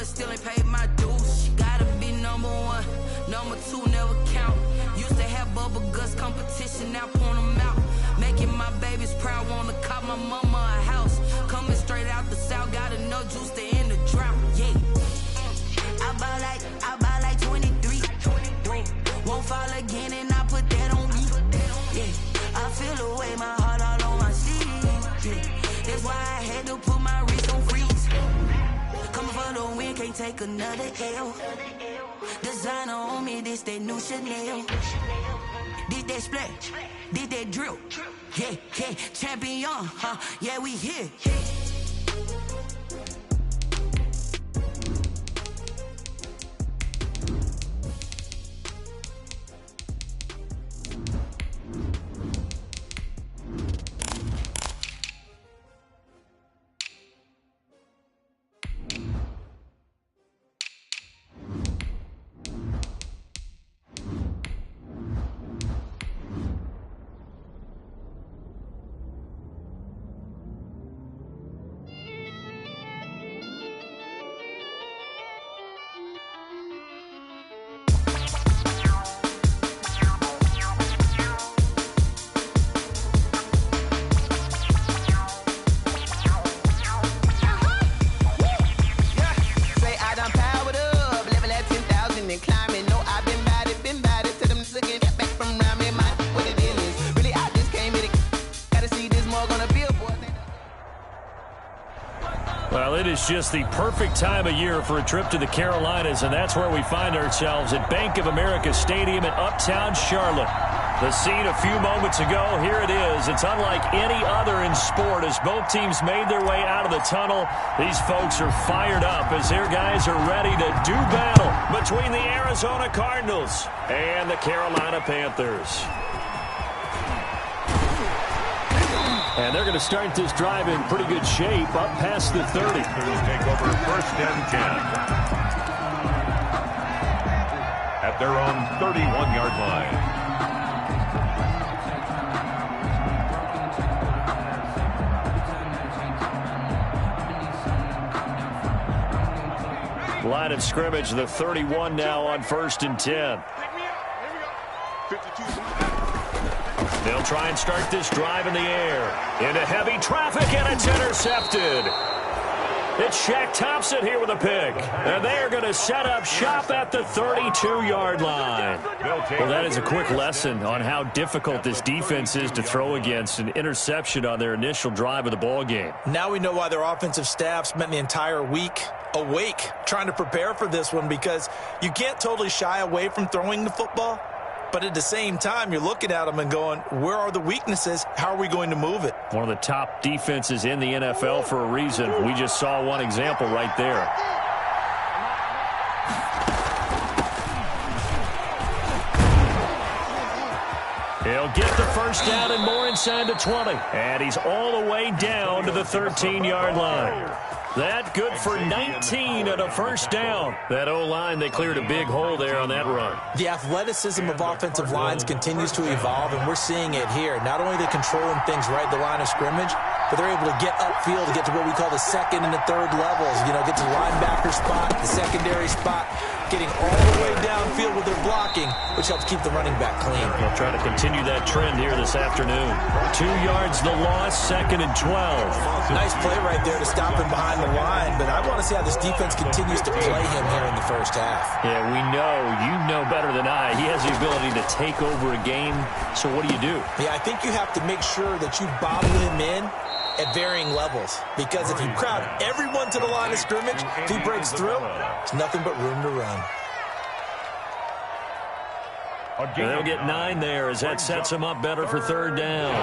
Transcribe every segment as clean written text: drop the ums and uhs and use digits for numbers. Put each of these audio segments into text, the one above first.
but still ain't paid my dues. Gotta be number one, number two never count. Used to have bubble guts competition, now point them out. Making my babies proud, wanna cop my mama a house. Coming straight out the south, got enough juice to end the drought. Yeah, I buy like 23. Won't fall again, and I put that on me. Yeah, I feel the way, my heart all on my sleeve. Yeah, that's why I had to put my wrist on freeze. Coming for the win, can't take another L. Designer on me, this that new Chanel. Did that splash, did that drill. Yeah, champion, huh? Yeah, we here. Well, it is just the perfect time of year for a trip to the Carolinas, and that's where we find ourselves at Bank of America Stadium in Uptown Charlotte. The scene a few moments ago, here it is. It's unlike any other in sport as both teams made their way out of the tunnel. These folks are fired up as their guys are ready to do battle between the Arizona Cardinals and the Carolina Panthers. And they're going to start this drive in pretty good shape, up past the 30. Take over 1st and 10. At their own 31-yard line. Line of scrimmage, the 31 now on 1st and 10. They'll try and start this drive in the air. Into heavy traffic, and it's intercepted. It's Shaq Thompson here with a pick. And they're going to set up shop at the 32-yard line. Well, that is a quick lesson on how difficult this defense is to throw against. An interception on their initial drive of the ball game. Now we know why their offensive staff spent the entire week awake trying to prepare for this one, because you can't totally shy away from throwing the football. But at the same time, you're looking at them and going, where are the weaknesses? How are we going to move it? One of the top defenses in the NFL for a reason. We just saw one example right there. He'll get the first down and more inside the 20. And he's all the way down to the 13-yard line. That good for 19 and a first down. That O-line, they cleared a big hole there on that run. The athleticism of offensive lines continues to evolve, and we're seeing it here. Not only are they controlling things right at the line of scrimmage, but they're able to get upfield to get to what we call the second and the third levels. You know, get to the linebacker spot, the secondary spot, getting all the way downfield with their blocking, which helps keep the running back clean. They'll try to continue that trend here this afternoon. 2 yards the loss, 2nd and 12. Nice play right there to stop him behind the line, but I want to see how this defense continues to play him here in the first half. Yeah, we know, you know better than I, he has the ability to take over a game, so what do you do? Yeah, I think you have to make sure that you bottle him in at varying levels, because if you crowd everyone to the line of scrimmage, if he breaks through, it's nothing but room to run. They'll get 9 there as that sets him up better for 3rd down.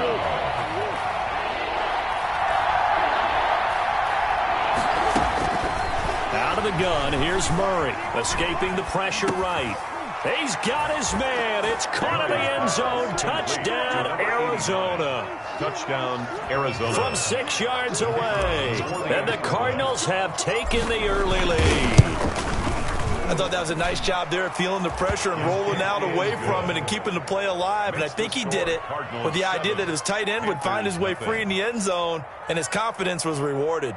Out of the gun, here's Murray, escaping the pressure right. He's got his man. It's caught in the end zone. Touchdown, Arizona. Touchdown, Arizona. From 6 yards away. And the Cardinals have taken the early lead. I thought that was a nice job there, feeling the pressure and rolling out away from it and keeping the play alive. And I think he did it with the idea that his tight end would find his way free in the end zone, and his confidence was rewarded.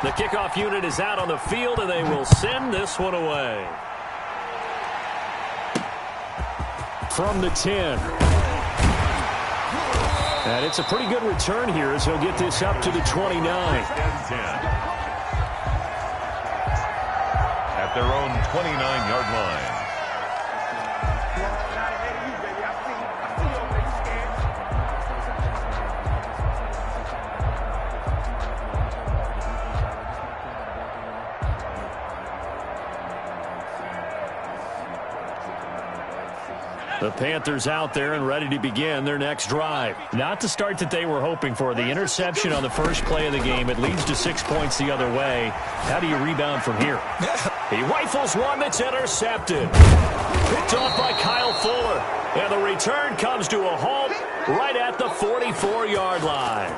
The kickoff unit is out on the field, and they will send this one away. From the 10. And it's a pretty good return here as he'll get this up to the 29. At their own 29-yard line. The Panthers out there and ready to begin their next drive. Not the start that they were hoping for. The interception on the first play of the game. It leads to 6 points the other way. How do you rebound from here? He rifles one that's intercepted. Picked off by Kyle Fuller. And the return comes to a halt right at the 44-yard line.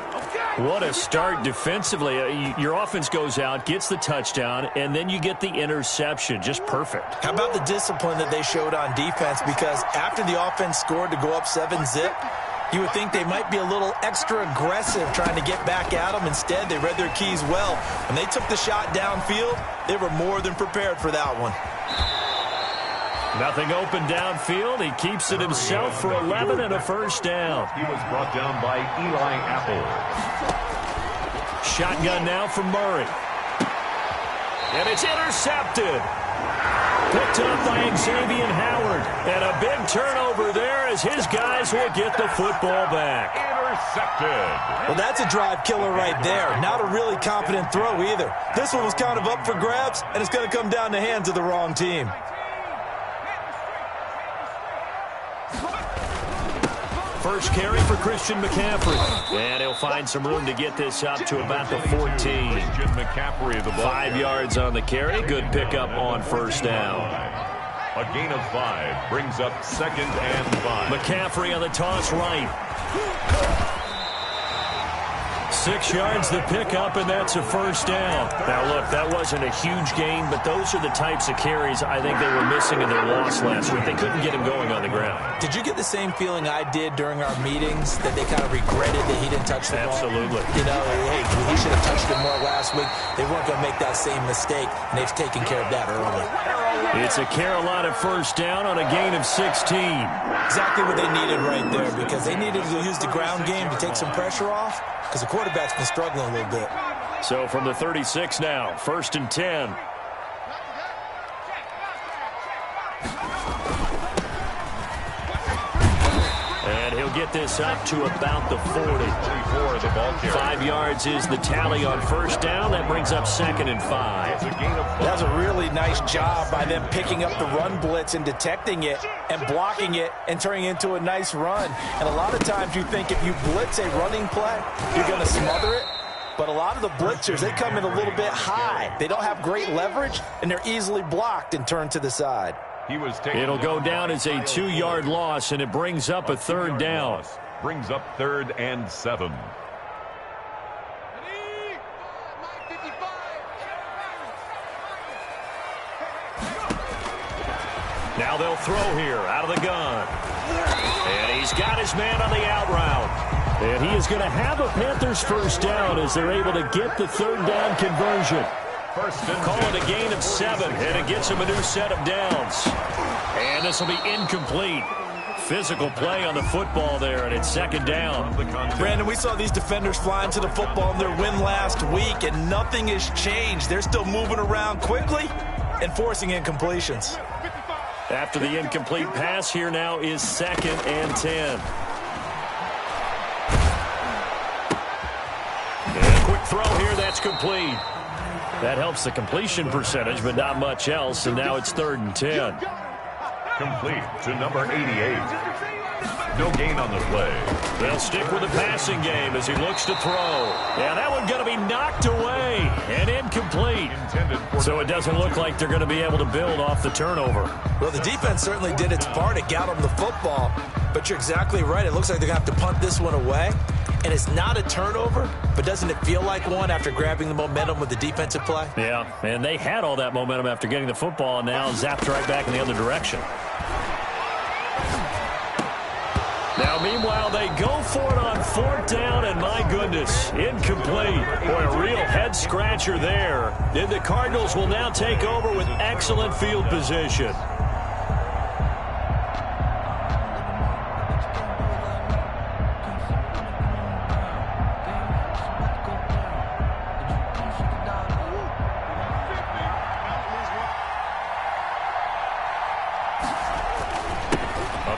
What a start defensively. Your offense goes out, gets the touchdown, and then you get the interception. Just perfect. How about the discipline that they showed on defense? Because after the offense scored to go up 7-zip, you would think they might be a little extra aggressive trying to get back at them. Instead, they read their keys well. When they took the shot downfield, they were more than prepared for that one. Nothing open downfield. He keeps it himself for 11 and a first down. He was brought down by Eli Apple. Shotgun now from Murray. And it's intercepted. Picked up by Xavier Howard. And a big turnover there as his guys will get the football back. Intercepted. Well, that's a drive killer right there. Not a really confident throw either. This one was kind of up for grabs, and it's going to come down the hands of the wrong team. First carry for Christian McCaffrey. And he'll find some room to get this up to about the 14. Christian McCaffrey, the ball. 5 yards on the carry. Good pickup on first down. A gain of 5 brings up 2nd and 5. McCaffrey on the toss right. 6 yards the pickup, and that's a first down. Now, look, that wasn't a huge gain, but those are the types of carries I think they were missing in their loss last week. They couldn't get him going on the ground. Did you get the same feeling I did during our meetings, that they kind of regretted that he didn't touch the ball? Absolutely. You know, hey, he should have touched it more last week. They weren't going to make that same mistake, and they've taken care of that early. It's a Carolina first down on a gain of 16. Exactly what they needed right there, because they needed to use the ground game to take some pressure off, because the quarterback's been struggling a little bit. So from the 36 now, 1st and 10. And he'll get this up to about the 40. 24, the ball carrier. 5 yards is the tally on first down. That brings up 2nd and 5. That was a really nice job by them picking up the run blitz and detecting it and blocking it and turning it into a nice run. And a lot of times you think if you blitz a running play, you're going to smother it. But a lot of the blitzers, they come in a little bit high. They don't have great leverage, and they're easily blocked and turned to the side. It'll go down as a 2-yard loss, and it brings up a 3rd down. Brings up 3rd and 7. Now they'll throw here out of the gun. And he's got his man on the out route. And he is going to have a Panthers first down as they're able to get the 3rd down conversion. Call it a gain of 7, and it gets him a new set of downs. And this will be incomplete. Physical play on the football there, and it's 2nd down. Brandon, we saw these defenders flying to the football in their win last week, and nothing has changed. They're still moving around quickly and forcing incompletions. After the incomplete pass, here now is 2nd and 10. And a quick throw here, that's complete. That helps the completion percentage, but not much else, and now it's 3rd and 10. Complete to number 88. No gain on the play. They'll stick with the passing game as he looks to throw. Yeah, that one's going to be knocked away and incomplete. So it doesn't look like they're going to be able to build off the turnover. Well, the defense certainly did its part to get them the football, but you're exactly right. It looks like they're going to have to punt this one away. And it's not a turnover, but doesn't it feel like one after grabbing the momentum with the defensive play? Yeah, and they had all that momentum after getting the football, and now zapped right back in the other direction. Now, meanwhile, they go for it on 4th down, and my goodness, incomplete. Boy, a real head-scratcher there. And the Cardinals will now take over with excellent field position.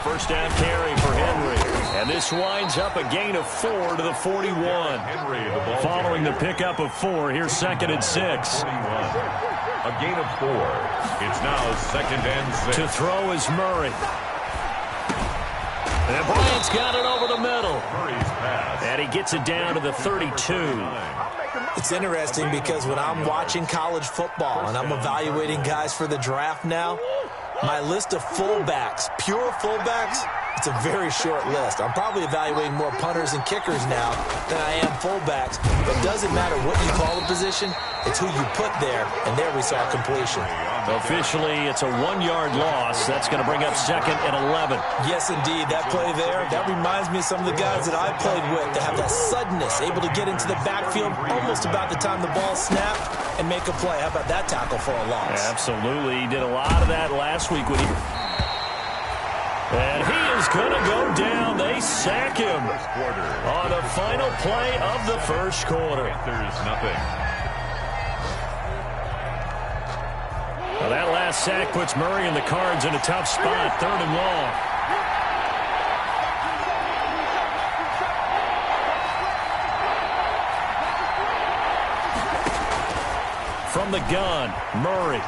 First down carry for Henry. And this winds up a gain of 4 to the 41. Following the pickup of 4, here's 2nd and 6. A gain of 4. It's now 2nd and 6. To throw is Murray. And Bryant's got it over the middle. Murray's pass. And he gets it down to the 32. It's interesting because when I'm watching college football and I'm evaluating guys for the draft now, my list of fullbacks, pure fullbacks, it's a very short list. I'm probably evaluating more punters and kickers now than I am fullbacks. But it doesn't matter what you call a position, it's who you put there, and there we saw completion. Officially, it's a 1-yard loss. That's going to bring up 2nd and 11. Yes, indeed. That play there, that reminds me of some of the guys that I played with that have that suddenness, able to get into the backfield almost about the time the ball snapped and make a play. How about that tackle for a loss? Absolutely. He did a lot of that last week when he... And he is going to go down. They sack him on the final play of the first quarter. There's nothing. Well, that last sack puts Murray and the Cards in a tough spot, 3rd and long. From the gun, Murray.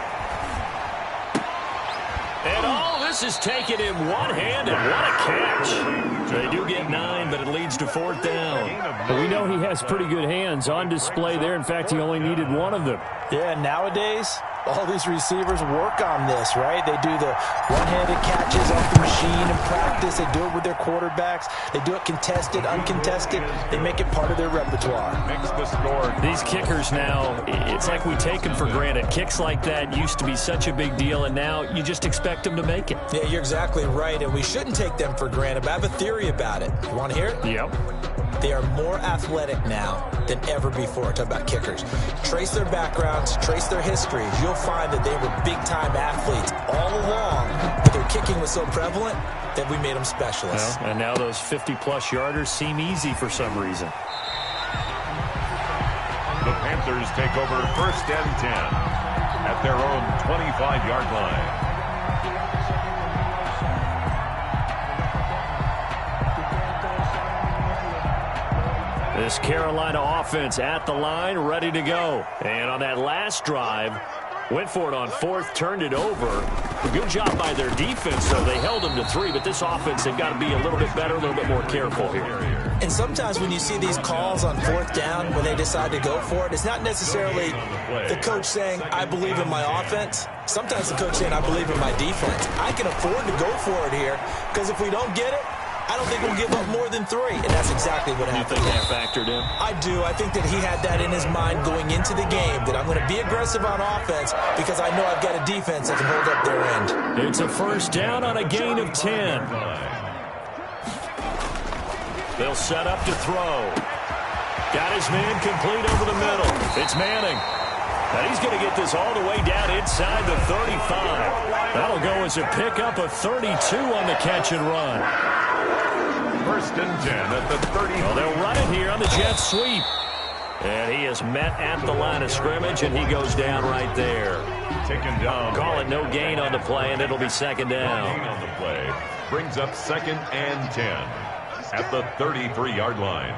And all this is taken in one-handed. What a catch. They do get 9, but it leads to 4th down. But we know he has pretty good hands on display there. In fact, he only needed one of them. Yeah, nowadays, all these receivers work on this, right? They do the one-handed catches off the machine in practice. They do it with their quarterbacks. They do it contested, uncontested. They make it part of their repertoire. Makes the score. These kickers now, it's like we take them for granted. Kicks like that used to be such a big deal, and now you just expect them to make it. Yeah, you're exactly right, and we shouldn't take them for granted, but I have a theory about it. You want to hear it? Yep. They are more athletic now than ever before. Talk about kickers. Trace their backgrounds, trace their histories. You'll find that they were big-time athletes all along, but their kicking was so prevalent that we made them specialists. Well, and now those 50-plus yarders seem easy for some reason. The Panthers take over 1st and 10 at their own 25-yard line. This Carolina offense at the line, ready to go. And on that last drive, went for it on 4th, turned it over. A good job by their defense, though. They held them to 3, but this offense, they've got to be a little bit better, a little bit more careful here. And sometimes when you see these calls on 4th down, when they decide to go for it, it's not necessarily the coach saying, I believe in my offense. Sometimes the coach saying, I believe in my defense. I can afford to go for it here, because if we don't get it, I don't think we'll give up more than 3, and that's exactly what happened. You think that factored in? I do. I think that he had that in his mind going into the game, that I'm going to be aggressive on offense because I know I've got a defense that can hold up their end. It's a first down on a gain of 10. They'll set up to throw. Got his man complete over the middle. It's Manning. And he's going to get this all the way down inside the 35. That'll go as a pickup of 32 on the catch and run. 1st and 10 at the 30. Well, they'll run it here on the jet sweep. And he is met at the line of scrimmage, and he goes down right there. Taken down. Call it no gain on the play, and it'll be 2nd down. On the play. Brings up 2nd and 10 at the 33-yard line.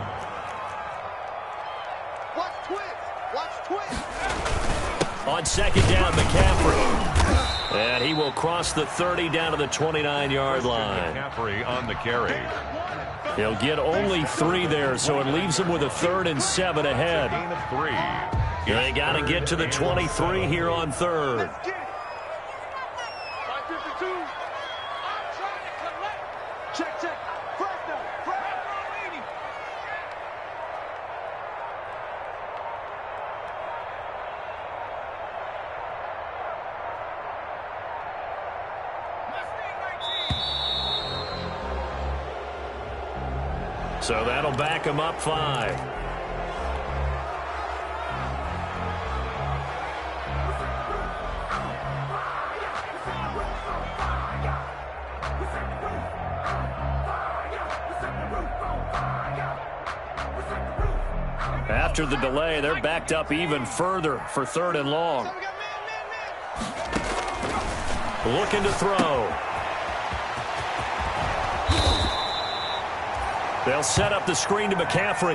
Watch twist. Watch twist. On 2nd down, McCaffrey. And he will cross the 30 down to the 29-yard line. McCaffrey on the carry. He'll get only 3 there, so it leaves him with a 3rd and 7 ahead. Gain of 3. They got to get to the 23 here on 3rd. Check, check. So that'll back him up 5. After the delay, they're backed up even further for 3rd and long. Looking to throw. They'll set up the screen to McCaffrey.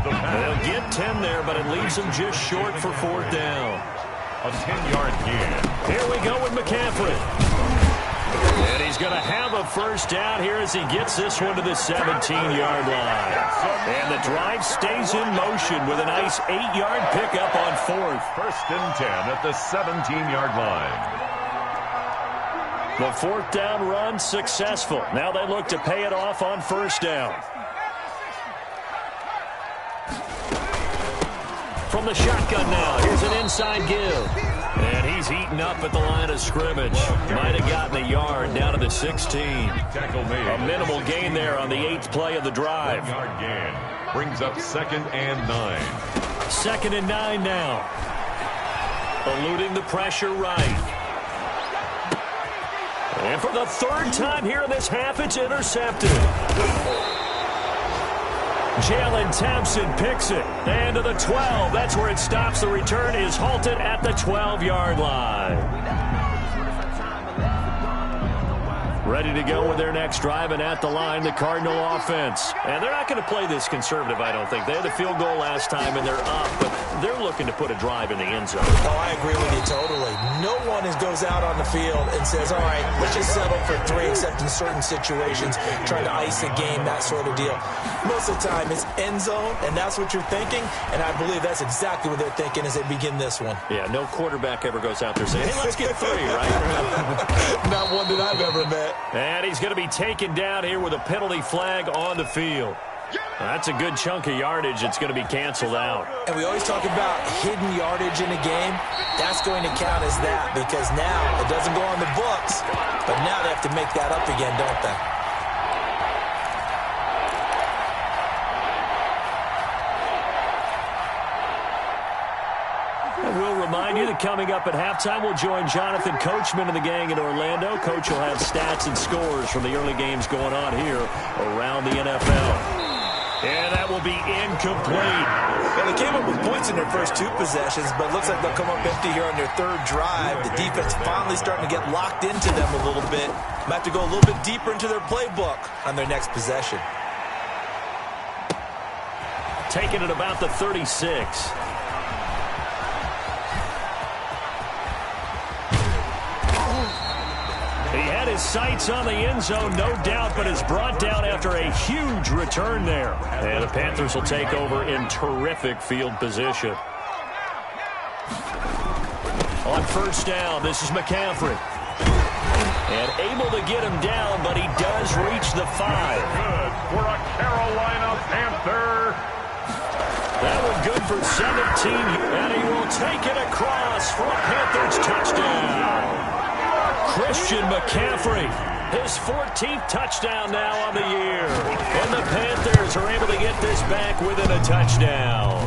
They'll get 10 there, but it leaves them just short for 4th down. A 10-yard gain. Here we go with McCaffrey. And he's going to have a 1st down here as he gets this one to the 17-yard line. And the drive stays in motion with a nice 8-yard pickup on 4th. 1st and 10 at the 17-yard line. The 4th down run successful. Now they look to pay it off on 1st down. From the shotgun now, here's an inside give. And he's heating up at the line of scrimmage. Might have gotten a yard down to the 16. Tackle made. A minimal gain there on the 8th play of the drive. 1-yard gain. Brings up 2nd and 9. 2nd and 9 now. Eluding the pressure right. And for the 3rd time here in this half, it's intercepted. Jalen Thompson picks it. And to the 12. That's where it stops. The return is halted at the 12-yard line. Ready to go with their next drive, and at the line, the Cardinal offense. And they're not going to play this conservative, I don't think. They had a field goal last time, and they're up, but they're looking to put a drive in the end zone. Oh, I agree with you totally. No one goes out on the field and says, all right, let's just settle for 3, except in certain situations, trying to ice a game, that sort of deal. Most of the time, it's end zone, and that's what you're thinking, and I believe that's exactly what they're thinking as they begin this one. Yeah, no quarterback ever goes out there saying, hey, let's get 3, right? Not one that I've ever met. And he's going to be taken down here with a penalty flag on the field. That's a good chunk of yardage. It's going to be canceled out. And we always talk about hidden yardage in a game. That's going to count as that because now it doesn't go on the books, but now they have to make that up again, don't they? We'll remind you that coming up at halftime, we'll join Jonathan Coachman and the gang in Orlando. Coach will have stats and scores from the early games going on here around the NFL. And that will be incomplete. Well, they came up with points in their first 2 possessions, but it looks like they'll come up empty here on their 3rd drive. The defense finally starting to get locked into them a little bit. Might have to go a little bit deeper into their playbook on their next possession. Taking it about the 36. He had his sights on the end zone, no doubt, but is brought down after a huge return there. And the Panthers will take over in terrific field position. On 1st down, this is McCaffrey. And able to get him down, but he does reach the 5. Good for a Carolina Panther. That one good for 17. And he will take it across for a Panthers touchdown. Christian McCaffrey, his 14th touchdown now on the year. And the Panthers are able to get this back within a touchdown.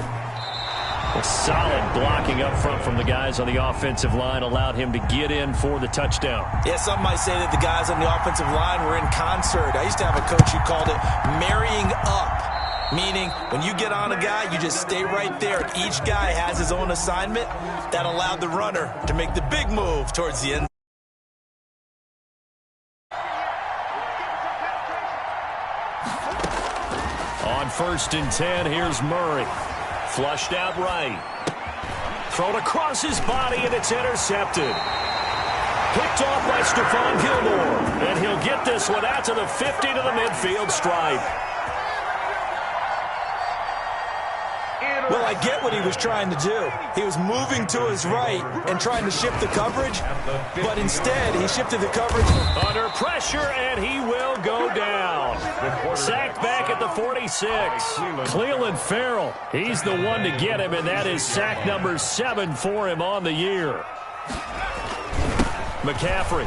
A solid blocking up front from the guys on the offensive line allowed him to get in for the touchdown. Yeah, some might say that the guys on the offensive line were in concert. I used to have a coach who called it marrying up. Meaning, when you get on a guy, you just stay right there. Each guy has his own assignment. That allowed the runner to make the big move towards the end. On 1st and 10, here's Murray. Flushed out right. Thrown across his body, and it's intercepted. Picked off by Stephon Gilmore. And he'll get this one out to the 50 to the midfield stripe. Well, I get what he was trying to do. He was moving to his right and trying to shift the coverage, but instead he shifted the coverage. Under pressure, and he will go down. Sacked back at the 46. Clelin Ferrell, he's the one to get him, and that is sack number 7 for him on the year. McCaffrey.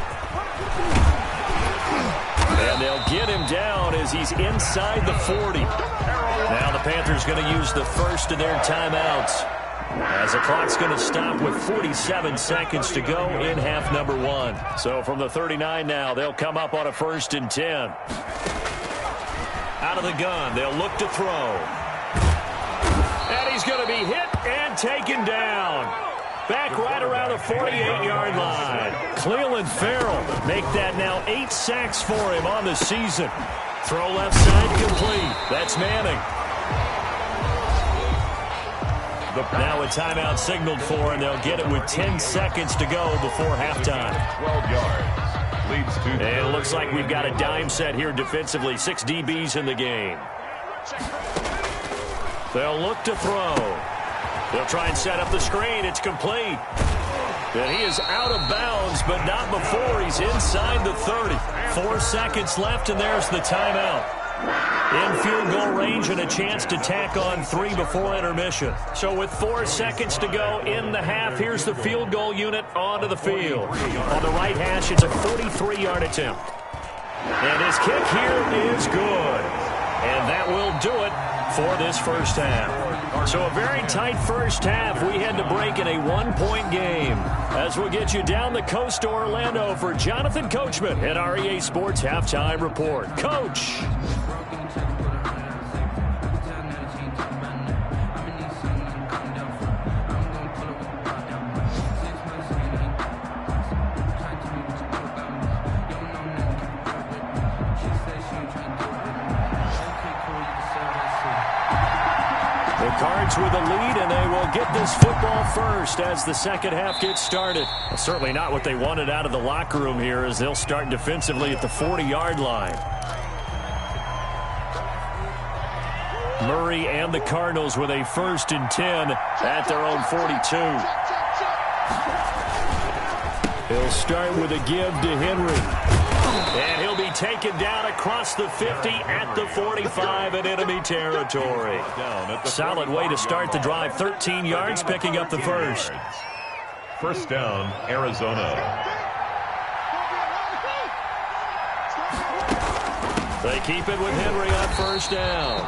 And they'll get him down as he's inside the 40. Now the Panthers going to use the first of their timeouts, as the clock's going to stop with 47 seconds to go in half number 1. So from the 39 now, they'll come up on a 1st and 10. Out of the gun, they'll look to throw. And he's going to be hit and taken down. Back right around the 48-yard line. Clelin Ferrell make that now 8 sacks for him on the season. Throw left side complete. That's Manning. Now a timeout signaled for, and they'll get it with 10 seconds to go before halftime. 12 yards. Leads to. And it looks like we've got a dime set here defensively. 6 DBs in the game. They'll look to throw. They'll try and set up the screen. It's complete. And he is out of bounds, but not before he's inside the 30. 4 seconds left, and there's the timeout. In field goal range and a chance to tack on 3 before intermission. So with 4 seconds to go in the half, here's the field goal unit onto the field. On the right hash, it's a 43-yard attempt. And his kick here is good. And that will do it for this first half. So a very tight first half. We had to break in a 1-point game. As we'll get you down the coast to Orlando for Jonathan Coachman at our EA Sports Halftime Report. Coach. Cards with a lead, and they will get this football first as the second half gets started. Well, certainly not what they wanted out of the locker room here, as they'll start defensively at the 40-yard line. Murray and the Cardinals with a 1st and 10 at their own 42. He'll start with a give to Henry. And he'll be taken down across the 50 at the 45 in enemy territory. Solid way to start the drive. 13 yards, picking up the first. First down, Arizona. They keep it with Henry on first down.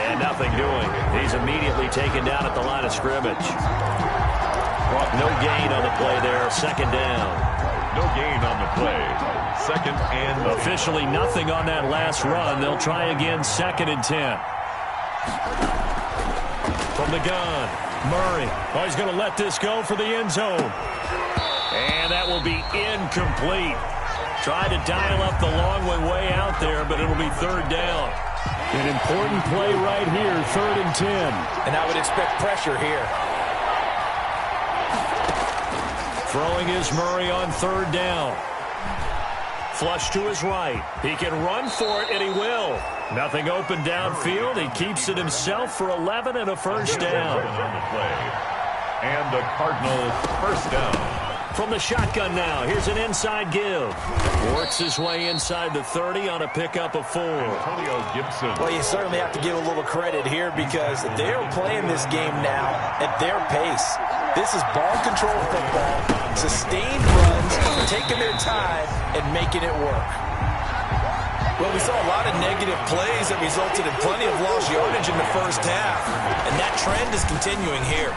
And nothing doing. He's immediately taken down at the line of scrimmage. No gain on the play there. Second down. No gain on the play. Second and officially nothing on that last run. They'll try again, 2nd and 10. From the gun, Murray. Oh, he's going to let this go for the end zone. And that will be incomplete. Tried to dial up the long one way out there, but it'll be 3rd down. An important play right here, 3rd and 10. And I would expect pressure here. Throwing is Murray on 3rd down. Flush to his right. He can run for it, and he will. Nothing open downfield. He keeps it himself for 11 and a first down. And the Cardinals first down. From the shotgun now, here's an inside give. Works his way inside the 30 on a pickup of 4. Antonio Gibson. Well, you certainly have to give a little credit here because they're playing this game now at their pace. This is ball control football, sustained runs, taking their time, and making it work. Well, we saw a lot of negative plays that resulted in plenty of lost yardage in the first half, and that trend is continuing here.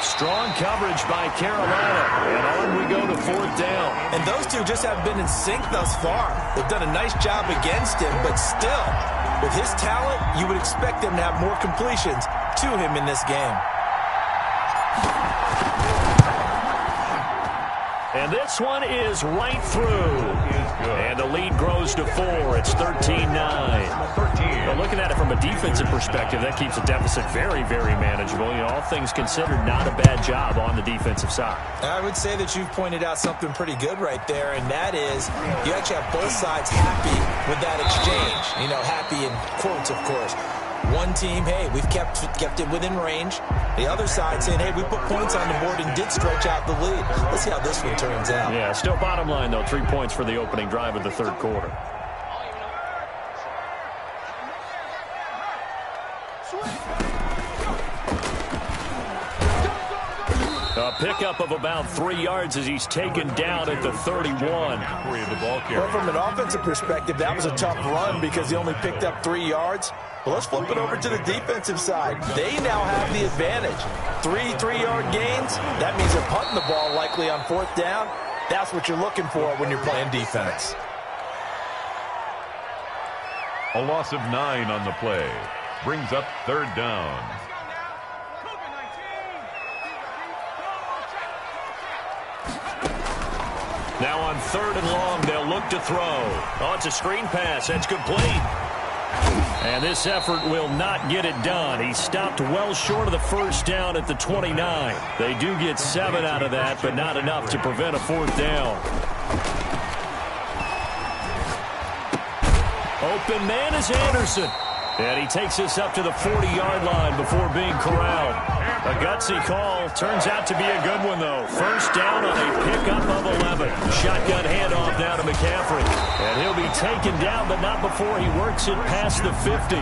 Strong coverage by Carolina, and on we go to 4th down. And those two just haven't been in sync thus far. They've done a nice job against him, but still, with his talent, you would expect them to have more completions to him in this game. And this one is right through. And the lead grows to 4. It's 13-9. But looking at it from a defensive perspective, that keeps the deficit very, very manageable. You know, all things considered, not a bad job on the defensive side. I would say that you've pointed out something pretty good right there, and that is you actually have both sides happy with that exchange. You know, happy in quotes, of course. One team, hey, we've kept it within range. The other side saying, hey, we put points on the board and did stretch out the lead. Let's see how this one turns out. Yeah, still bottom line, though, 3 points for the opening drive of the 3rd quarter. A pickup of about 3 yards as he's taken down at the 31. Well, from an offensive perspective, that was a tough run because he only picked up 3 yards. Well, let's flip it over to the defensive side. They now have the advantage. 3 3-yard gains. That means they're punting the ball likely on 4th down. That's what you're looking for when you're playing defense. A loss of 9 on the play. Brings up 3rd down. Now on 3rd and long, they'll look to throw. Oh, it's a screen pass. That's complete. And this effort will not get it done. He stopped well short of the 1st down at the 29. They do get 7 out of that, but not enough to prevent a 4th down. Open man is Anderson. And he takes us up to the 40-yard line before being corralled. A gutsy call. Turns out to be a good one, though. 1st down on a pickup of 11. Shotgun handoff now to McCaffrey. And he'll be taken down, but not before he works it past the 50.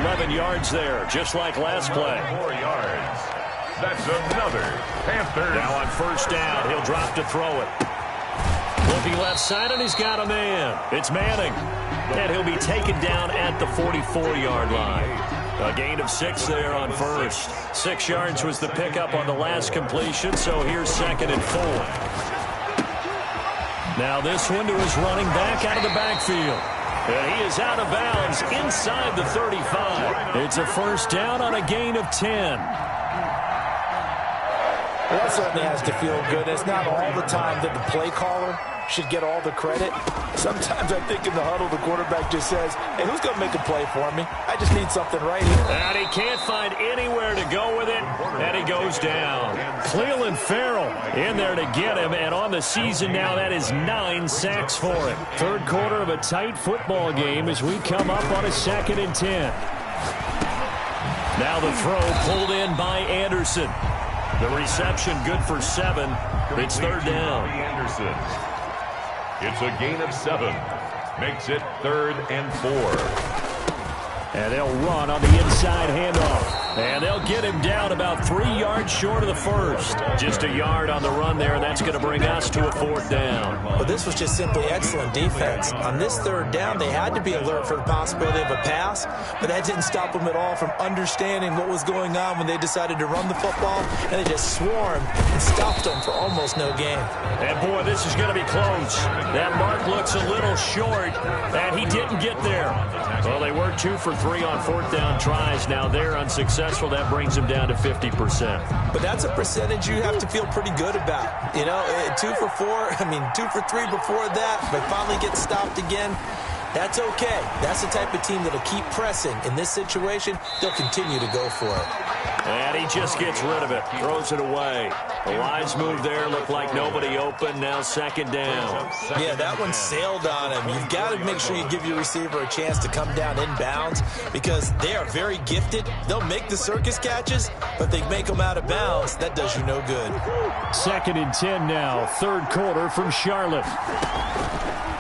11 yards there, just like last play. 4 yards. That's another Panthers. Now on 1st down, he'll drop to throw it. Looking left side, and he's got a man. It's Manning. And he'll be taken down at the 44-yard line. A gain of 6 there on 1st. 6 yards was the pickup on the last completion, so here's 2nd and 4. Now this one to his running back out of the backfield. And he is out of bounds inside the 35. It's a 1st down on a gain of 10. Well, that certainly has to feel good. It's not all the time that the play caller should get all the credit. Sometimes I think in the huddle, the quarterback just says, hey, who's going to make a play for me? I just need something right here. And he can't find anywhere to go with it, and he goes down. Clelin Ferrell in there to get him, and on the season now, that is 9 sacks for him. 3rd quarter of a tight football game as we come up on a 2nd and 10. Now the throw pulled in by Anderson. The reception good for 7. It's 3rd down. Anderson. It's a gain of 7. Makes it 3rd and 4. And they'll run on the inside handoff. And they'll get him down about 3 yards short of the 1st. Just a yard on the run there, and that's going to bring us to a 4th down. Well, this was just simply excellent defense. On this 3rd down, they had to be alert for the possibility of a pass, but that didn't stop them at all from understanding what was going on when they decided to run the football, and they just swarmed and stopped them for almost no gain. And, boy, this is going to be close. That mark looks a little short, and he didn't get there. Well, they were 2 for 3 on 4th down tries. Now they're unsuccessful. That brings them down to 50%. But that's a percentage you have to feel pretty good about. You know, 2 for 2 for 3 before that, but finally get stopped again. That's okay. That's the type of team that'll keep pressing. In this situation, they'll continue to go for it. And he just gets rid of it, throws it away. The wise move there, looked like nobody open. Now 2nd down. Yeah, that one sailed on him. You've got to make sure you give your receiver a chance to come down inbounds because they are very gifted. They'll make the circus catches, but they make them out of bounds. That does you no good. 2nd and 10 now, 3rd quarter from Charlotte.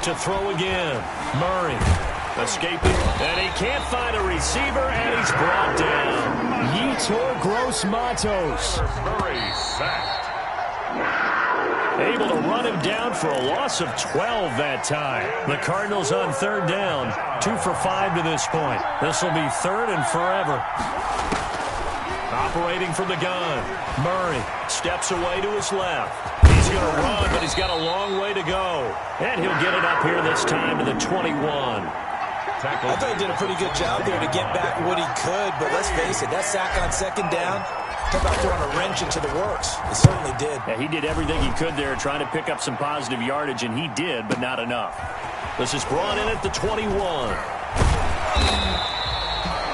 To throw again, Murray escaping, and he can't find a receiver, and he's brought down. Yetur Gross-Matos. Murray sacked. Able to run him down for a loss of 12 that time. The Cardinals on 3rd down, 2 for 5 to this point. This will be 3rd and forever. Operating from the gun, Murray steps away to his left. He's going to run, but he's got a long way to go. And he'll get it up here this time to the 21. I thought he did a pretty good job there to get back what he could, but let's face it, that sack on 2nd down, talk about throwing a wrench into the works. It certainly did. Yeah, he did everything he could there trying to pick up some positive yardage, and he did, but not enough. This is brought in at the 21.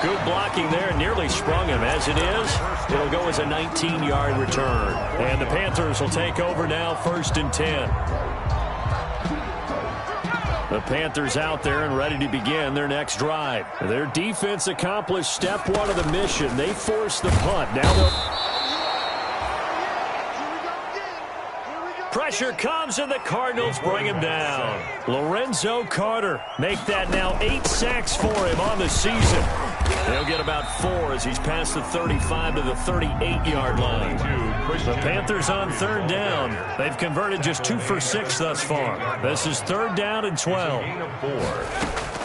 Good blocking there, nearly sprung him. As it is, it'll go as a 19-yard return. And the Panthers will take over now, 1st and 10. The Panthers out there and ready to begin their next drive. Their defense accomplished step 1 of the mission. They forced the punt. Now they'll... Pressure comes, and the Cardinals bring him down. Lorenzo Carter make that now 8 sacks for him on the season. He'll get about 4 as he's past the 35 to the 38-yard line. The Panthers on third down. They've converted just 2 for 6 thus far. This is third down and 12. Gain of 4.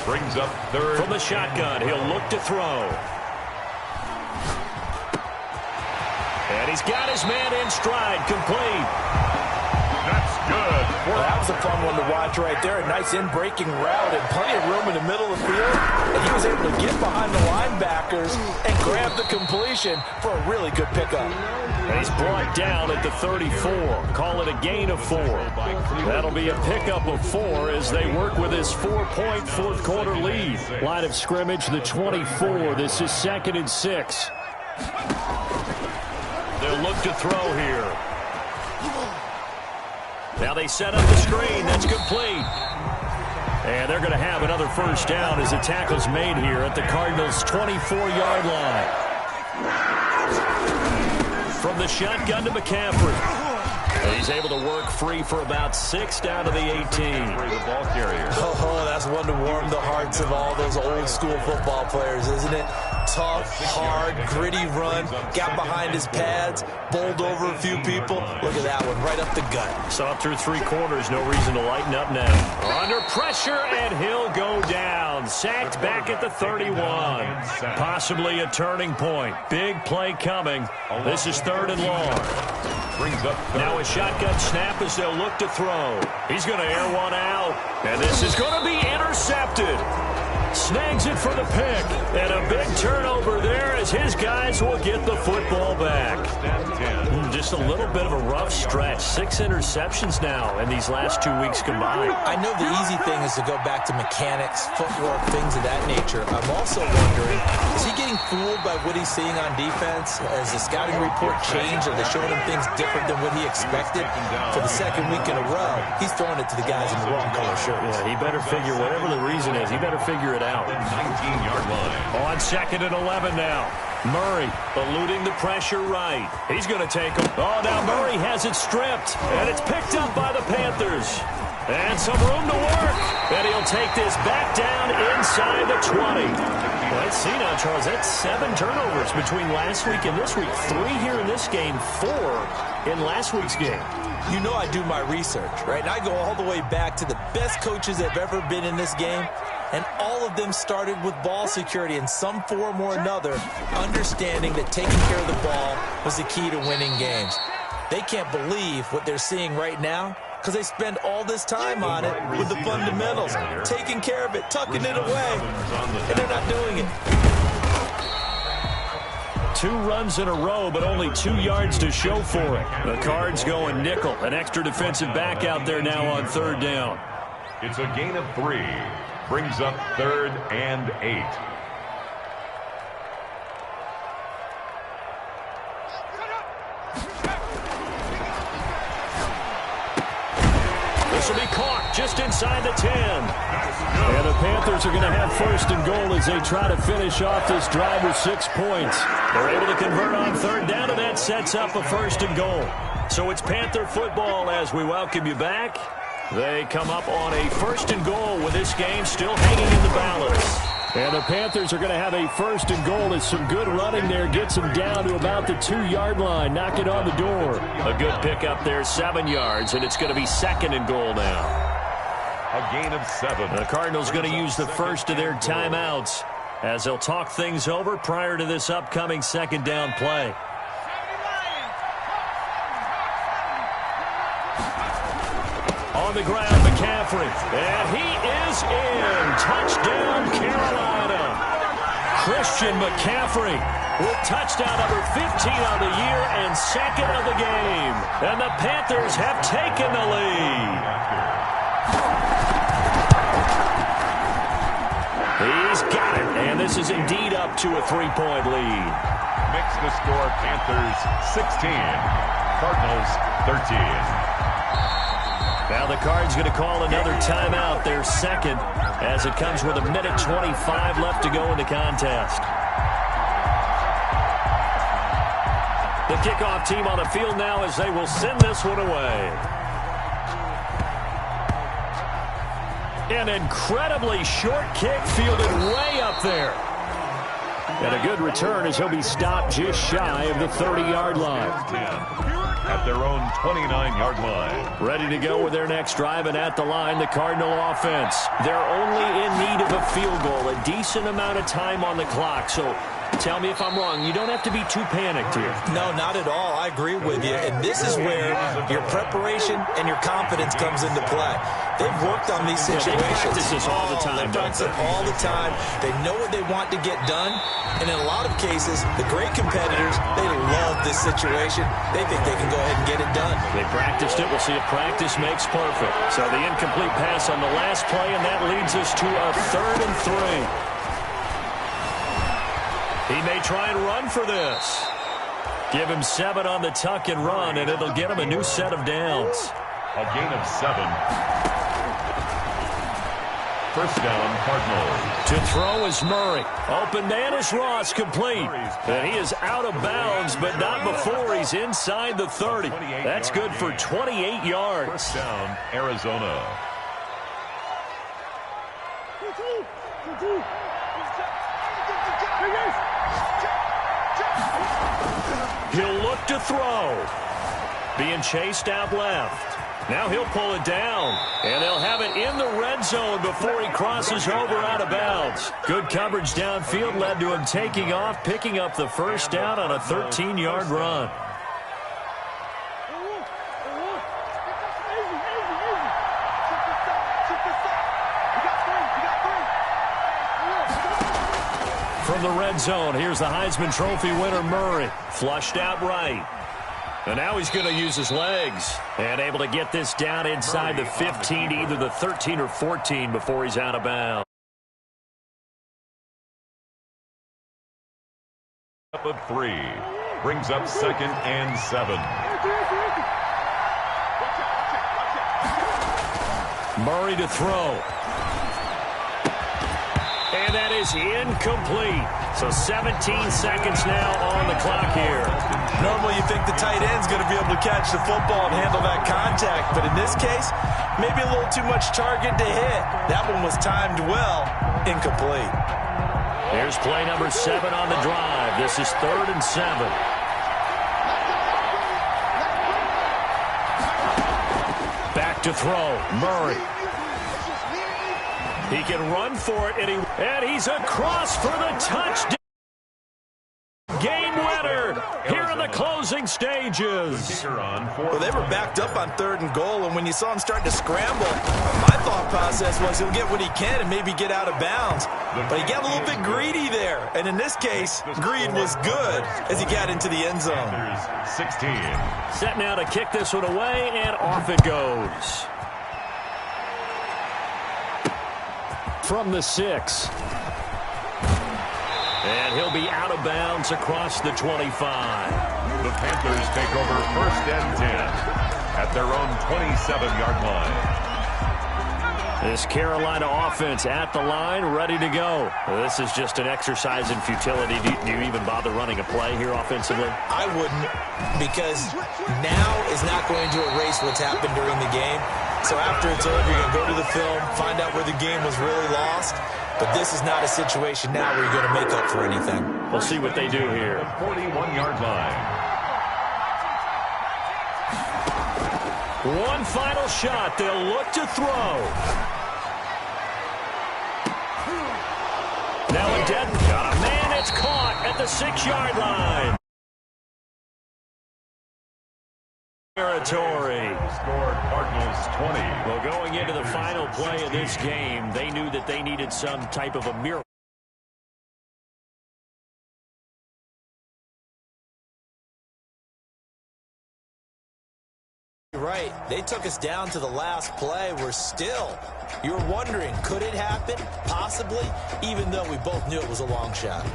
Brings up third. From the shotgun, he'll look to throw. And he's got his man in stride, complete. That's good. Well, that was a fun one to watch right there. A nice in-breaking route and plenty of room in the middle of the field. And he was able to get behind the linebackers and grab the completion for a really good pickup. And he's brought down at the 34. Call it a gain of 4. That'll be a pickup of 4 as they work with his 4-point fourth-quarter lead. Line of scrimmage, the 24. This is 2nd and 6. They'll look to throw here. Now they set up the screen. That's complete. And they're going to have another first down as the tackle's made here at the Cardinals' 24-yard line. From the shotgun to McCaffrey. He's able to work free for about 6 down to the 18. The ball carrier. Oh, that's one to warm the hearts of all those old-school football players, isn't it? Tough, hard, gritty run. Got behind his pads, bowled over a few people. Look at that one, right up the gut. Saw through 3 quarters, no reason to lighten up now. Under pressure, and he'll go down. Sacked back at the 31. Possibly a turning point. Big play coming. This is 3rd and long. Brings up third. Now a shotgun snap as they'll look to throw. He's going to air one out. And this is going to be intercepted. Snags it for the pick. And a big turnover there as his guys will get the football back. Just a little bit of a rough stretch. 6 interceptions now in these last 2 weeks combined. I know the easy thing is to go back to mechanics, footwork, things of that nature. I'm also wondering, is he getting fooled by what he's seeing on defense? Has the scouting report changed? Are they showing him things different than what he expected? For the 2nd week in a row, he's throwing it to the guys in the wrong color shirts. Yeah, he better figure, whatever the reason is, he better figure it out. 19-yard line. On 2nd and 11 now. Murray eluding the pressure right. He's going to take him. Oh, now Murray has it stripped. And it's picked up by the Panthers. And some room to work. And he'll take this back down inside the 20. Let's see now, Charles. That's 7 turnovers between last week and this week. 3 here in this game, 4 in last week's game. You know I do my research, right? And I go all the way back to the best coaches that have ever been in this game. And all of them started with ball security in some form or another, understanding that taking care of the ball was the key to winning games. They can't believe what they're seeing right now because they spend all this time on it with the fundamentals, taking care of it, tucking it away, and they're not doing it. 2 runs in a row, but only 2 yards to show for it. The Cards going nickel. An extra defensive back out there now on 3rd down. It's a gain of 3. Brings up 3rd and 8. This will be caught just inside the 10. And the Panthers are going to have 1st and goal as they try to finish off this drive with 6 points. They're able to convert on 3rd down, and that sets up a 1st and goal. So it's Panther football as we welcome you back. They come up on a 1st and goal with this game still hanging in the balance. And the Panthers are going to have a 1st and goal as some good running there gets them down to about the 2-yard line, knocking on the door. A good pickup there, 7 yards, and it's going to be 2nd and goal now. A gain of 7. The Cardinals going to use the first of their timeouts as they'll talk things over prior to this upcoming 2nd down play. On the ground, McCaffrey. And he is in. Touchdown, Carolina. Christian McCaffrey with touchdown number 15 on the year and 2nd of the game. And the Panthers have taken the lead. He's got it. And this is indeed up to a 3-point lead. Makes the score Panthers 16. Cardinals 13. Now the Cards going to call another timeout, their 2nd, as it comes with 1:25 left to go in the contest. The kickoff team on the field now as they will send this one away. An incredibly short kick fielded way up there. And a good return as he'll be stopped just shy of the 30-yard line. At their own 29-yard line. Ready to go with their next drive, and at the line, the Cardinal offense. They're only in need of a field goal, a decent amount of time on the clock. So tell me if I'm wrong. You don't have to be too panicked here. No, not at all. I agree with you. And this is where your preparation and your confidence comes into play. They've worked on these situations. They practice this all the time. They practice it all the time. They know what they want to get done. And in a lot of cases, the great competitors, they love this situation. They think they can go ahead and get it done. They practiced it. We'll see if practice makes perfect. So the incomplete pass on the last play, and that leads us to a 3rd and 3. He may try and run for this. Give him 7 on the tuck and run, and it'll get him a new set of downs. A gain of 7. First down, Cardinals. To throw is Murray. Open man is Ross, complete. And he is out of bounds, but not before he's inside the 30. That's good for 28 yards. First down, Arizona. He'll look to throw. Being chased out left. Now he'll pull it down, and they'll have it in the red zone before he crosses over out of bounds. Good coverage downfield led to him taking off, picking up the first down on a 13-yard run. From the red zone, here's the Heisman Trophy winner Murray. Flushed out right. And now he's going to use his legs. And able to get this down inside the 15, either the 13 or 14 before he's out of bounds. Up at 3. Brings up 2nd and 7. Murray to throw. And that is incomplete. So 17 seconds now on the clock here. Normally you think the tight end's going to be able to catch the football and handle that contact. But in this case, maybe a little too much target to hit. That one was timed well. Incomplete. Here's play number 7 on the drive. This is 3rd and 7. Back to throw. Murray. He can run for it, and he's across for the touchdown. Game winner here in the closing stages. Well, they were backed up on 3rd and goal, and when you saw him start to scramble, my thought process was he'll get what he can and maybe get out of bounds. But he got a little bit greedy there, and in this case, greed was good as he got into the end zone. 16. Set now to kick this one away, and off it goes. From the 6. And he'll be out of bounds across the 25. The Panthers take over 1st and 10 at their own 27-yard line. This Carolina offense at the line, ready to go. This is just an exercise in futility. Do you even bother running a play here offensively? I wouldn't, because now is not going to erase what's happened during the game. So after it's over, you're going to go to the film, find out where the game was really lost. But this is not a situation now where you're going to make up for anything. We'll see what they do here. 41-yard line. One final shot. They'll look to throw. Now a dead got a man. It's caught at the 6-yard line. Territory. Scored Cardinals 20. Well, going into the final play of this game, they knew that they needed some type of a miracle. Right. They took us down to the last play. You were wondering, could it happen? Possibly, even though we both knew it was a long shot.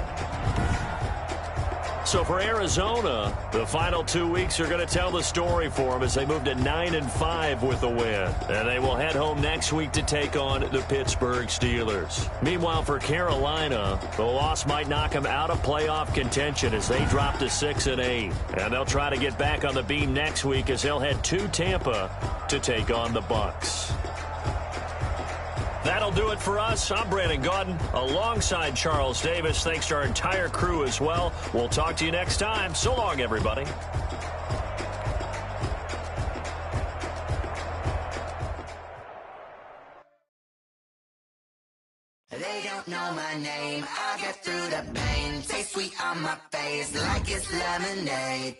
So for Arizona, the final 2 weeks are going to tell the story for them as they move to 9-5 with a win. And they will head home next week to take on the Pittsburgh Steelers. Meanwhile, for Carolina, the loss might knock them out of playoff contention as they drop to 6-8. And they'll try to get back on the beam next week as they'll head to Tampa to take on the Bucs. That'll do it for us. I'm Brandon Gaudin alongside Charles Davis. Thanks to our entire crew as well. We'll talk to you next time. So long, everybody. They don't know my name. I get through the pain. Taste sweet on my face like it's lemonade.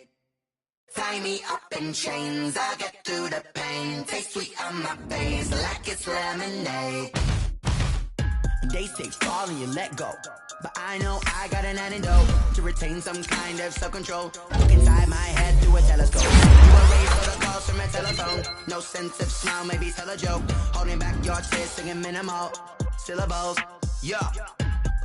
Tie me up in chains. I get through the pain. Taste sweet on my face like it's lemonade. They say fall and you let go, but I know I got an antidote to retain some kind of self-control. Look inside my head through a telescope. You erase all the calls from a telephone. No sense of smile, maybe tell a joke. Holding back your tears, singing minimal syllables. Yeah,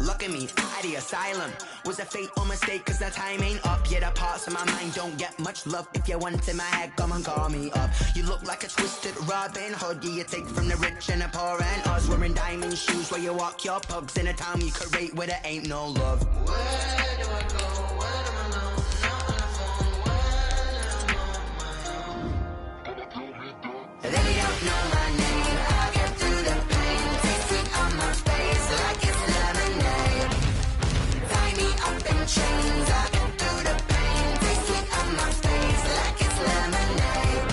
look at me, out the asylum. Was a fate or mistake, cause the time ain't up. Yeah, the parts of my mind don't get much love. If you want in my head, come and call me up. You look like a twisted Robin Hood. Yeah, you take from the rich and the poor and us. Wearing diamond shoes where you walk your pugs in a town you create where there ain't no love. Where do I go? Where do I know? Not on the phone. Where am I? They don't know my name. I get through the pain. Taste sweet on my face like it's lemonade. Tie me up in chains. I get through the pain. Taste sweet on my face like it's lemonade.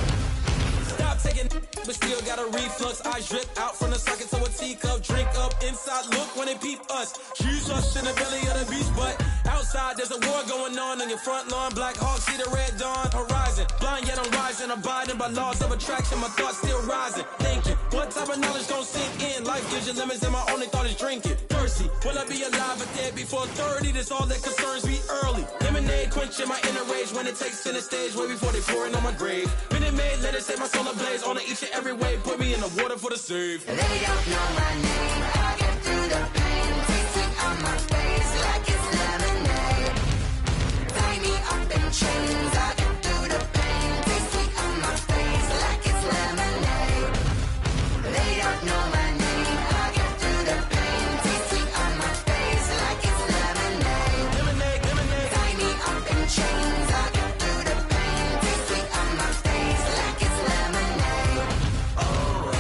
Stop taking, but still got a reflux. I drip out from the socket to a teacup. Drink up inside, look when they peep us. Choose us in the belly of the beast, but outside there's a war going on your front lawn. Black Hawk, see the red dawn horizon. Blind yet I'm rising, abiding by laws of attraction. My thoughts still rising, thinking what type of knowledge gon' sink in? Life gives you limits and my only thought is drinking. Thirsty, will I be alive or dead before 30? That's all that concerns me early. Lemonade quenching my inner rage when it takes center stage way before they pouring on my grave. Minute Maid, let it set my soul ablaze on each and every way. Put me in the water for the save. They don't know my name. I get through the pain. Taste sweet on my face like it's lemonade. Tie me up in chains. I get through the pain. Taste sweet on my face like it's lemonade. They don't know my name. I get through the pain. Taste sweet on my face like it's lemonade. Lemonade, lemonade. Tie me up in chains. I get through the pain. Taste sweet on my face like it's lemonade. Oh.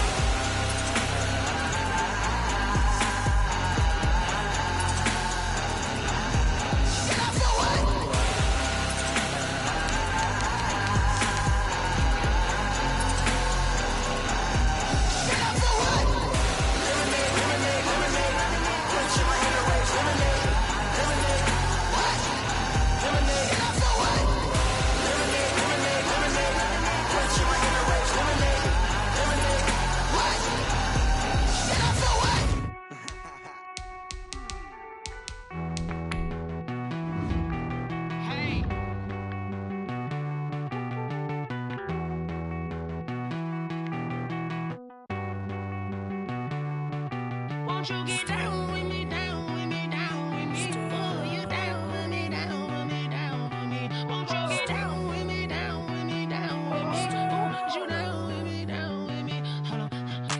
Won't you get down with me, down with me, down with me? Oh, you down with me, down with me, down with me. Won't you get down with me, down with me, down with me? Oh, you down with me, down with me? Hold on.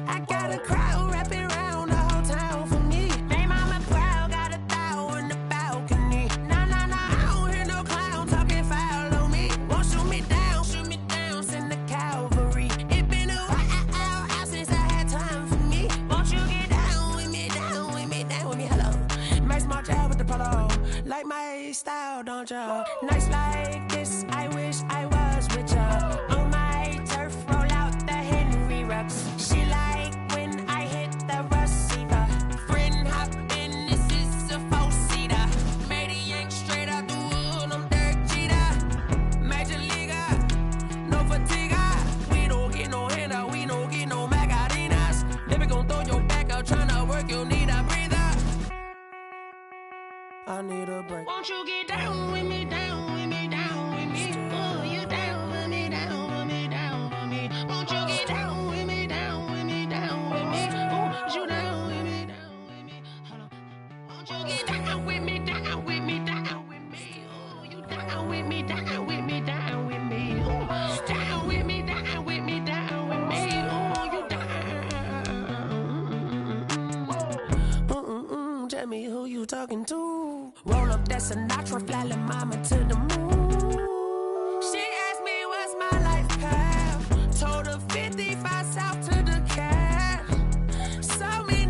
I got a crowd wrapping around the whole town for me. They mama proud, got a thou in the balcony. Nah, nah, nah, I don't hear no clown talking foul on me. Won't shoot me down, send the cavalry. It been a while since I had time for me. Won't you get down with me, down with me, down with me? Hello. Max March out with the polo. Like my style, don't ya? Nights like this, I wish I was with ya. On my turf, roll out the Henry Rux. She like when I hit the receiver. Friend hop in, this is a four-seater. Made a yank straight out the wood, I'm Derek Jeter. Major leaguer, no fatigue. We don't get no handout, we don't get no Macarinas. Never gon' throw your back out, tryna work, you need a breather. I need a break. Won't you get down with me, down with me, down with me? Oh, you down with me, down with me, down with me? Won't you get down with me, down with me, down with me? Oh, you down with me, down with me? Hold on. Won't you get down with me, down with me, down with me? Oh, you down with me, down with me, down with me? Oh, down with me, down with me, down with me? Oh, you down. Tell me who you talking to. Roll up that Sinatra, fly la mama to the moon. She asked me what's my life path. Told her 55 south to the cat. So many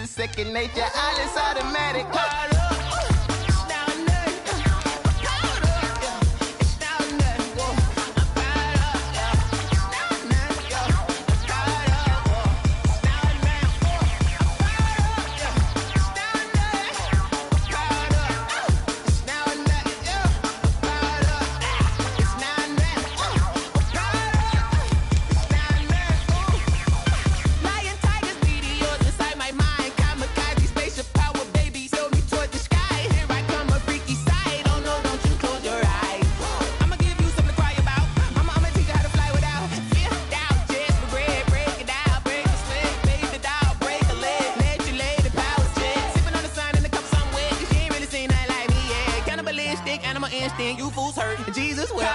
Second nature, all is automatic. You fools hurt. Jesus will.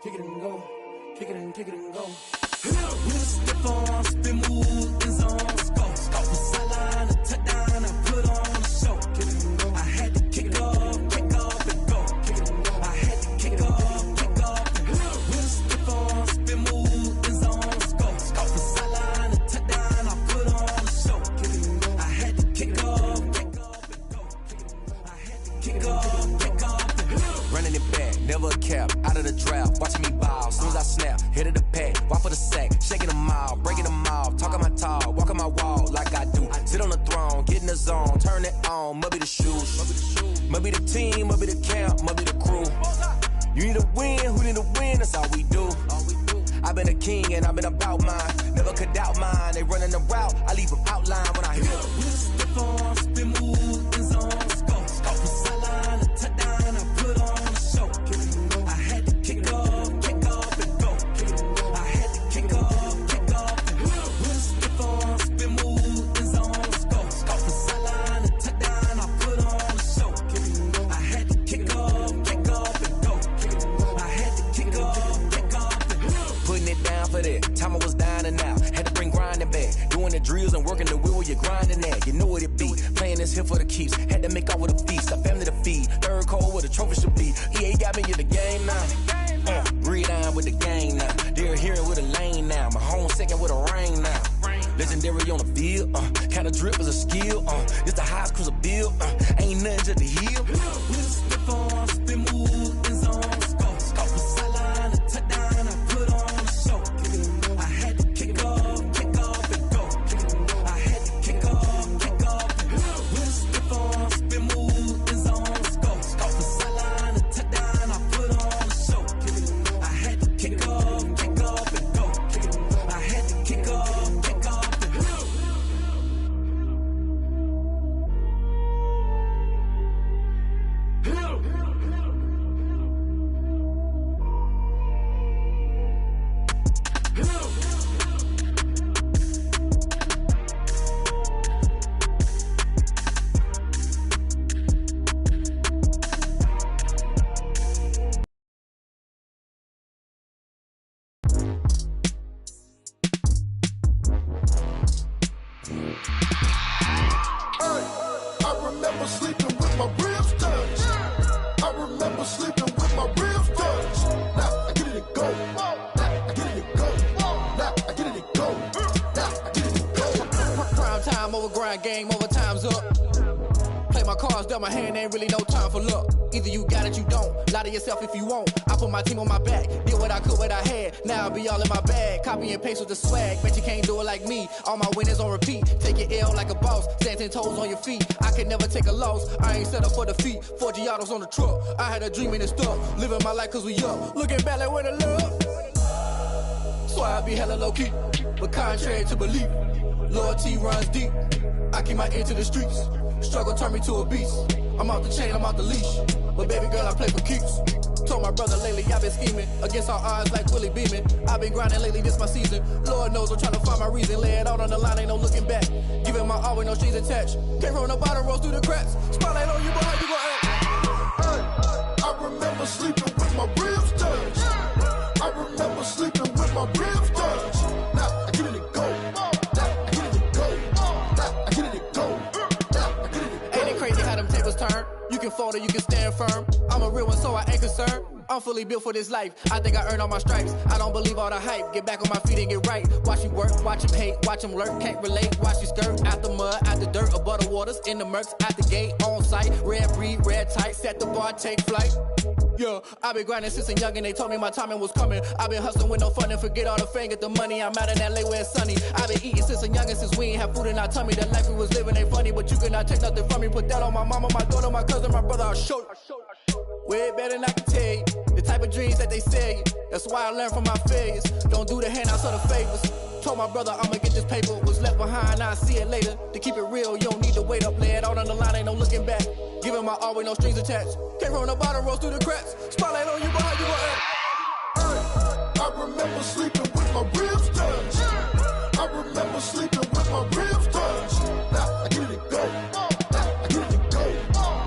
Kick it and go. Kick it and go. With a stiff arm, spin move, in zone, scope. From sideline to touchdown, I put on a show. Kick it and go. I had to kick off and go. Kick it and go. I had to kick off and go. With a stiff arm, spin move, in zone, scope. From sideline to touchdown, I put on a show. Kick it and go. I had to kick off and go. I had to kick off and go. Running it back, never a cap, out of the draft, watching me ball. Soon as I snap, hit of the pack, walk for the sack, shaking them all, breaking them off, talking my talk, walking my wall like I do. Sit on the throne, get in the zone, turn it on, must be the shoes, must be the team, must be the camp, must be the crew. You need a win, who need a win, that's all we do. I've been a king and I've been about mine, never could doubt mine. They running the route, I leave them outline when I hit. that's here for the keeps. Had to make off with a feast, a family to feed. Third cold where the trophy should be. EA got me in the game now. Breed on with the gang now. They're hearing with a lane now. My home second with a rain now. Legendary on the field, kind of drip is a skill. It's the highest cruiser bill. Ain't nothing to the hill. Whisper on, spin move, in zone, scope. Scope for sideline, a touchdown, I put on a show. I had to kick off and go. I had to kick off and go. Whisper on, spin move, in zone, scope. Scope for sideline, a touchdown, I put on a show. I had to kick off and go. I had to kick off. Game over, time's up. Play my cards, dealt my hand, ain't really no time for luck. Either you got it, you don't. Lie to yourself if you won't. I put my team on my back, did what I could, what I had. Now I'll be all in my bag, copy and paste with the swag. Bet you can't do it like me. All my winners on repeat. Take your L like a boss, stand 10 toes on your feet. I can never take a loss. I ain't set up for defeat. 4 Giottos on the truck. I had a dream and it stuck. Living my life cause we up. Looking back like where the love. So I be hella low key, but contrary to belief, loyalty runs deep. I keep my ear to the streets. Struggle turned me to a beast. I'm out the chain, I'm out the leash. But baby girl, I play for keeps. Told my brother lately, I've been scheming against all odds like Willie Beeman. I've been grinding lately, this my season. Lord knows I'm trying to find my reason. Lay it out on the line, ain't no looking back. Giving my all with no strings attached. Came from the bottom, rose through the cracks. Spotlight on you, but how you gon' act? Hey, I remember sleeping with my ribs touched. I remember sleeping with my ribs touched. Now I get it and go. Crazy how them tables turn. You can fold or you can stand firm. I'm a real one, so I ain't concerned. I'm fully built for this life. I think I earned all my stripes. I don't believe all the hype. Get back on my feet and get right. Watch you work, watch him hate, watch him lurk. Can't relate, watch you skirt. Out the mud, out the dirt, above the waters, in the murks, out the gate, on site. Red breed, red tight, set the bar, take flight. Yeah, I been grinding since a youngin', they told me my timing was coming. I been hustling with no fun and forget all the fame, get the money. I'm out in LA where it's sunny. I been eating since a youngin', since we ain't have food in our tummy. The life we was living ain't funny, but you cannot take nothing from me. Put that on my mama, my daughter, my cousin, my brother, I'll show you. Way better than I can tell you. The type of dreams that they sell you. That's why I learned from my failures. Don't do the handouts or the favors. Told my brother I'ma get this paper. Was left behind, I'll see it later. To keep it real, you don't need to wait up. Lay it out on the line, ain't no looking back. Giving my all with no strings attached. Came from the bottom, rose through the cracks. Spotlight on you, but how you gon' act? Hey, I remember sleeping with my ribs touched. I remember sleeping with my ribs touched. Now I get it and go. Now I get it and go.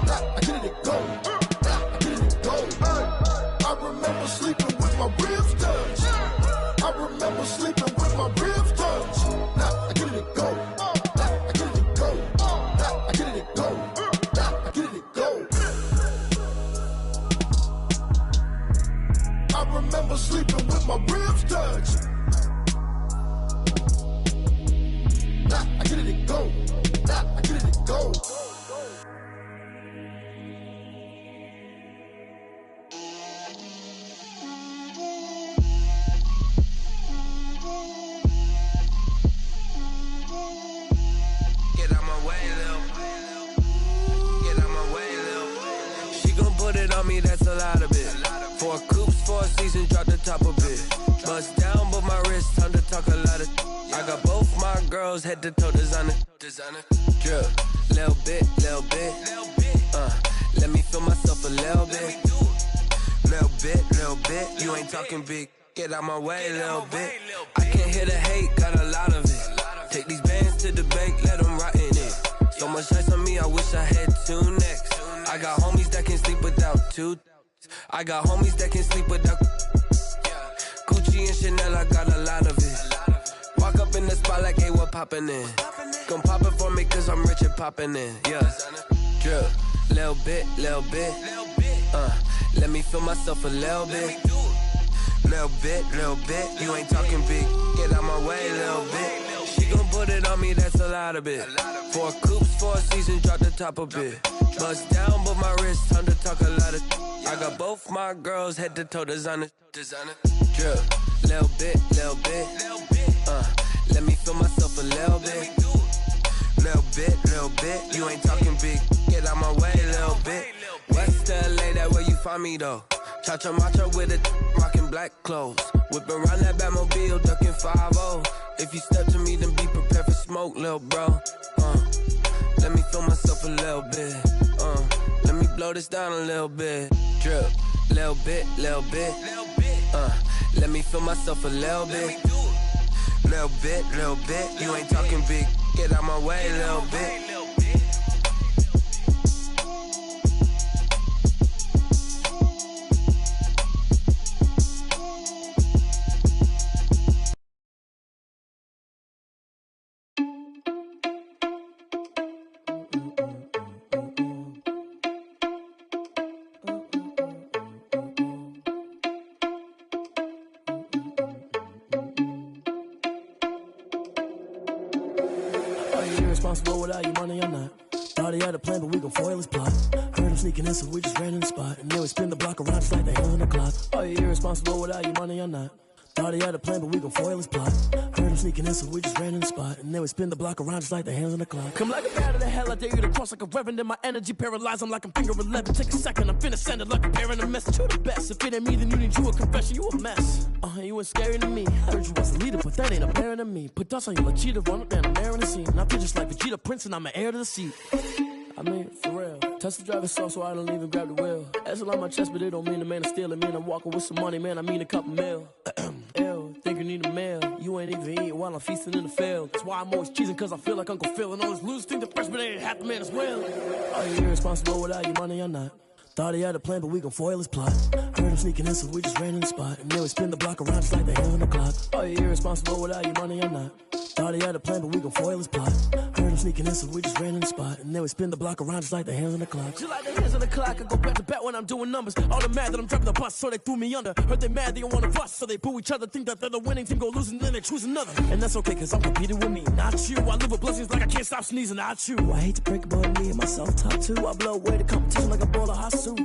Now I get it and go. Now I get it and go. Hey, I remember sleeping with my ribs touched. I remember sleeping with my ribs touched. Now I get it and go. Now I get it and go. Now I get it and go. Now I get it and go. I remember sleeping with my ribs touched. Now I get it and go. Now I get it and go. Get out my way, Lil. Get out my way, Lil. She gon' put it on me, that's a lot of it. 4 coops, 4 seasons, drop the top a bit. Bust down, but my wrist, time to talk a lot of. I got both my girls head to toe designer. Drip, little bit. Let me feel myself a little bit. Little bit. You ain't talking big. Get out my way, little bit. I can't hear the hate, got a lot of it. Take these bands to the bank, let them rot in it. So much ice on me, I wish I had 2 necks. I got homies that can sleep without 2. I got homies that can sleep without Gucci and Chanel, I got a lot of it. Walk Walk up in the spot like, hey, what poppin' in? Come pop it for me, cause I'm rich and poppin' in. Yeah. Drip. Little bit. Let me feel myself a little bit. Little bit. You ain't talking big. Get out my way, little bit. She gon' put it on me, that's a lot of it. 4 coops, 4 seasons, drop the top a bit. Bust down, but my wrist, time to talk a lot of. I got both my girls head to toe designer. Drip. Little bit. Let me feel myself a little bit. Little bit. You ain't talking big. Get out my way, little bit. West LA, that where you find me though. Cha-cha matcha with a rockin' black clothes. Whip around that Batmobile, ducking 5-0. If you step to me, then be prepared for smoke, little bro. Let me feel myself a little bit. Let me blow this down a little bit. Drip, little bit. Let me feel myself a little bit. Little bit. You ain't talking big. Get out my way, little bit. Irresponsible without your money or not. Thought he had a plan, but we gon' foil his plot. Heard him sneaking in, so we just ran in the spot. And then we spin the block around just like the hands on the clock. Are you irresponsible without your money or not? Thought he had a plan, but we gon' foil his plot. Heard him sneaking in, so we just ran in the spot. And then we spin the block around just like the hands on the clock. Come like a bat of the hell, I dare you to cross like a reverend. In my energy paralyzed, I'm like I'm finger 11. Take a second, I'm finna send it like a parent a message. You the best, if it ain't me, then you need you a confession. You a mess. You ain't scary to me. Heard you was a leader, but that ain't apparent to me. Put dust on you like Cheetah, run up down, I'm there in the scene. And I feel just like Vegeta Prince, and I'm an heir to the seat. I mean, for real. Touch the driver's soft, so I don't even grab the wheel. That's on my chest, but it don't mean the man is stealing. Man, I'm walking with some money, man, I mean a couple mil. Ew, think you need a meal. You ain't even eating while I'm feasting in the field. That's why I'm always cheesing, cause I feel like Uncle Phil. And all this losers think the freshman ain't half the man as well. Are you irresponsible without your money or not? Thought he had a plan, but we gon' foil his plot. Heard him sneaking in, so we just ran in the spot. And then we spin the block around just like the hands on the clock. Are you irresponsible without your money or not? Thought he had a plan, but we gon' foil his plot. Heard him sneaking in, so we just ran in the spot. And then we spin the block around just like the hands on the clock. Just like the hands on the clock, I go back to back when I'm doing numbers. All the mad that I'm driving the bus, so they threw me under. Heard they mad, they don't wanna bust, so they boo each other. Think that they're the winning team, go losing, then they choose another. And that's okay, cause I'm competing with me, not you. I live with blessings like I can't stop sneezing, not you. I hate to break it, but me and myself top 2. I blow away the competition like a bowl of hot soup.